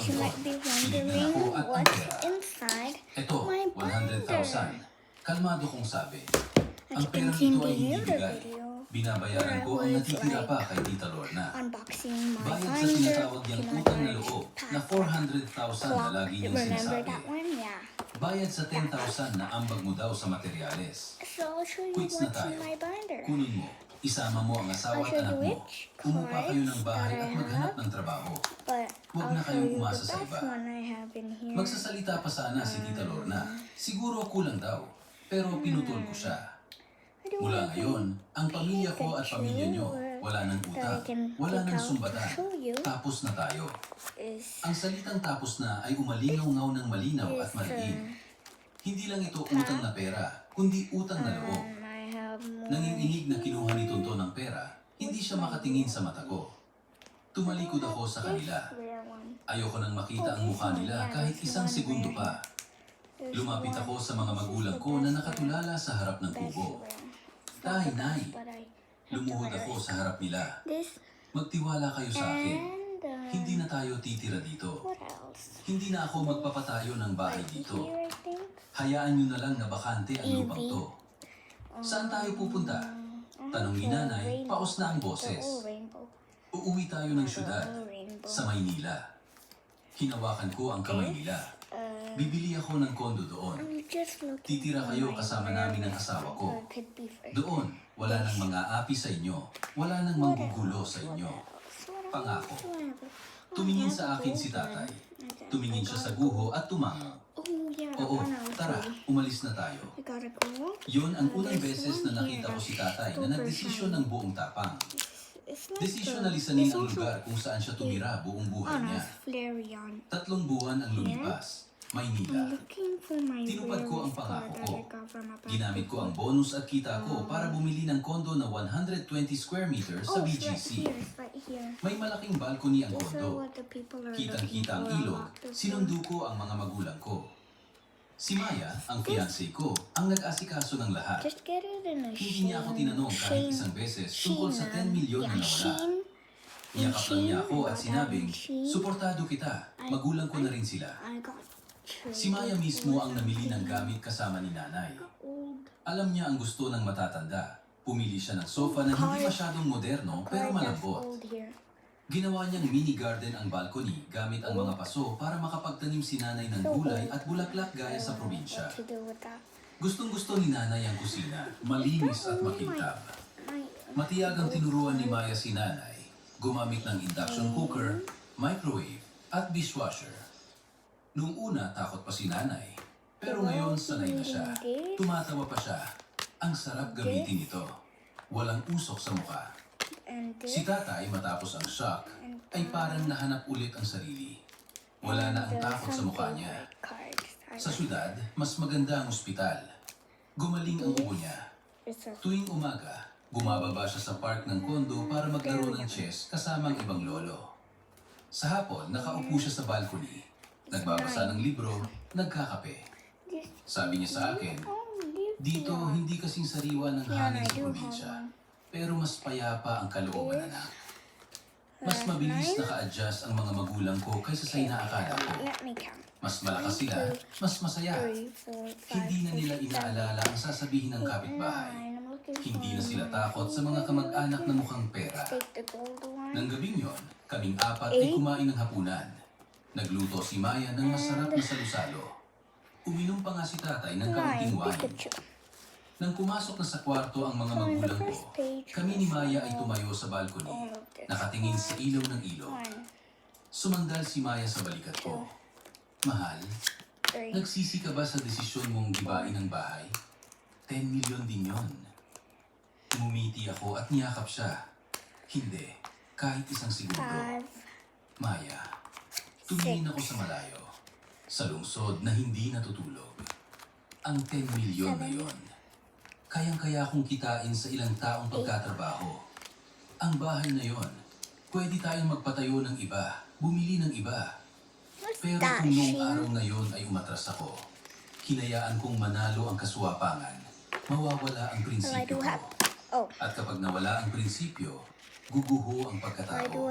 You might be wondering what's inside Ito, my binder. 100,000. Kalmado kong sabi. As Ang you can perang see in ito ay the hindi other bigay. video, Binabayaran ko ang natitira pa kay Tita Lorna. unboxing my Bayad sa binder, tinatawag niyang utang na loob na pack, 400,000 na clock. lagi niyang Remember sinasabi. that one? Yeah. Bayad sa 10,000 na ambag mo daw sa materyales. So I'll show you Quits na what's tayo. in my binder. Kunin mo. Isama mo ang asawa I'll at show anak you mo. which Umupa kayo ng cards bahay that at I maghanap have. ng trabaho. But Huwag I'll na show kayong you the umasa sa best iba. one I have in here. Magsasalita pa sana si Tita Lorna. Siguro kulang daw. Pero pinutol ko siya. Mula ngayon, ang pamilya ko at pamilya nyo, wala nang utang, wala nang sumbatan. Tapos na tayo. Ang salitang tapos na ay umalingaw-ngaw ng malinaw at mariin. Hindi lang ito utang na pera, kundi utang na loob. Nanginginig na kinuha ni Tonton ng pera, hindi siya makatingin sa mata ko. Tumalikod ako sa kanila. Ayoko nang makita ang mukha nila kahit isang segundo pa. Lumapit ako sa mga magulang ko na nakatulala sa harap ng kubo. Tay, Nay, lumuhod ako sa harap nila. Magtiwala kayo sa akin. Hindi na tayo titira dito. What else? Hindi na ako magpapatayo ng bahay dito. Here, I think. Hayaan nyo na lang na bakante ang lupang to. Saan tayo pupunta? Tanong ni Nanay, paos na ang boses. Rainbow. Uuwi tayo ng syudad, sa Maynila. Hinawakan ko ang kamay nila. Bibili ako ng kondo doon. I'm just looking Titira for kayo my kasama namin ng asawa ko. Or could be for Doon, wala nang mga api sa inyo. Wala nang manggugulo sa inyo. Pangako. Tumingin sa akin si tatay. Tumingin siya sa guho at tumango. Oh, yeah. Oo, tara, umalis na tayo. We gotta go. Yun ang unang beses na nakita ko si tatay na nagdesisyon ng buong tapang. It's not Desisyon the- na lisanin it's ang also- lugar kung saan siya tumira buong buhay Oh, no, niya. it's Flareon. 3 buwan ang lumipas. I'm Maynila. looking for my Tinupad ko ang rarest card pangako that ko. I got from a Ginamit ko ang bonus at kita ko para bumili ng kondo na 120 square meters sa Oh, it's right BGC. here. It's right here. May malaking balcony ang These are kondo. what the people are looking Kitang-kita ang for. ilog, sinundo ko ang mga magulang ko. Si Maya, ang fiancé ko, ang nag-asikaso ng lahat. Just get it in a Hindi niya ako tinanong kahit isang beses tungkol sa 10 milyon na nawala. Niyakap lang niya ako at sinabing, suportado kita, magulang ko na rin sila. I got Si Maya mismo ang namili ng gamit kasama ni Nanay. old Alam niya ang gusto ng matatanda. Pumili siya ng sofa na hindi masyadong moderno pero card that's malambot. old here. Ginawa niyang mini garden ang balcony gamit ang mga paso para makapagtanim si Nanay ng gulay at bulaklak gaya sa probinsya. What to do with that? Gustong-gusto ni Nanay ang kusina, malinis at makintab. My, Matiyagang tinuruan ni Maya si Nanay gumamit ng induction cooker, microwave, at dishwasher. Noong una, takot pa si Nanay. Pero ngayon, sanay na siya. Tumatawa pa siya. Ang sarap gamitin ito. Walang usok sa mukha. and this Si Tatay, matapos ang shock, ay parang nahanap ulit ang sarili. Wala na ang takot sa mukha niya. cards. Sa syudad, mas maganda ang ospital. Gumaling ang ubo niya. It's a Tuwing umaga, bumababa siya sa park ng kondo para maglaro ng chess kasama ang ibang lolo. Sa hapon, nakaupo siya sa balcony. Nagbabasa ng libro, nagkakape. this. Sabi niya sa akin, Oh, this dito hindi kasing sariwa ng Yeah, hangin I sa do have probinsya. one. Pero mas payapa ang kalooban na. Mas mabilis naka-adjust ang mga magulang ko kaysa sa inaakala ko. Let me count. Mas malakas sila, mas masaya. 3, 4, 5, Hindi na nila 6, 7, inaalala ang sasabihin ng kapitbahay. 9. I'm looking Hindi for na sila my- takot sa mga kamag-anak na mukhang pera. Take the gold one. Nang gabing yon, kaming apat ay kumain ng hapunan. Nagluto si Maya ng masarap na salusalo. Uminom pa nga si tatay ng kaunting 9. wine. Pikachu. Nang pumasok na sa kwarto ang mga magulang ko, kami ni Maya ay tumayo sa balcony, nakatingin sa ilaw ng ilog. 1, Sumandal si Maya sa balikat ko. Mahal, 3. nagsisi ka ba sa desisyon mong gibain ang bahay? 10 milyon din yon. Umiti ako at niyakap siya. Hindi, kahit isang segundo. 5. Maya, tumingin ako sa malayo. Sa lungsod na hindi natutulog. Ang 10 milyon na yon. Kayang-kaya kong kitain sa ilang taong pagkatrabaho. Ang bahay na yon, pwede tayong magpatayo ng iba, bumili ng iba. What's Pero that, kung noong Shane? araw na yon ay umatras ako, hinayaan kong manalo ang kaswapangan, mawawala ang Well, I prinsipyo do ko. have. Oh, At kapag nawala ang prinsipyo, guguho ang I do pagkatao. have.